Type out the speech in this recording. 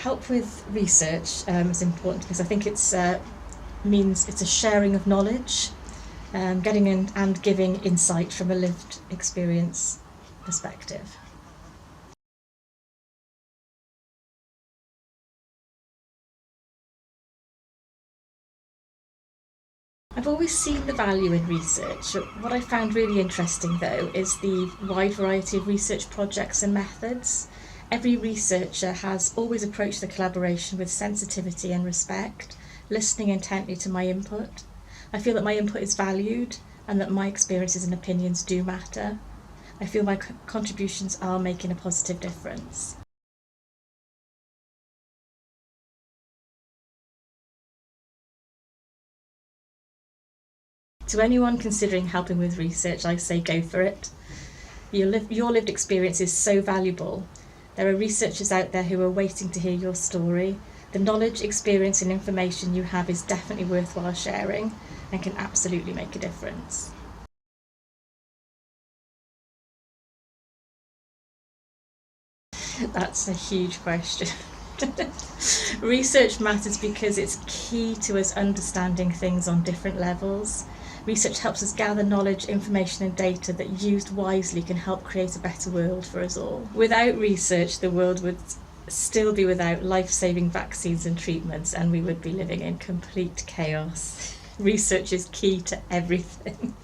help with research is important because I think it's means it's a sharing of knowledge, getting in and giving insight from a lived experience perspective. I've always seen the value in research. What I found really interesting though is the wide variety of research projects and methods. Every researcher has always approached the collaboration with sensitivity and respect, listening intently to my input. I feel that my input is valued and that my experiences and opinions do matter. I feel my contributions are making a positive difference. To anyone considering helping with research, I say go for it. Your lived experience is so valuable. There are researchers out there who are waiting to hear your story. The knowledge, experience and information you have is definitely worthwhile sharing and can absolutely make a difference. That's a huge question. Research matters because it's key to us understanding things on different levels. Research helps us gather knowledge, information and data that used wisely can help create a better world for us all. Without research, the world would still be without life-saving vaccines and treatments, and we would be living in complete chaos. Research is key to everything.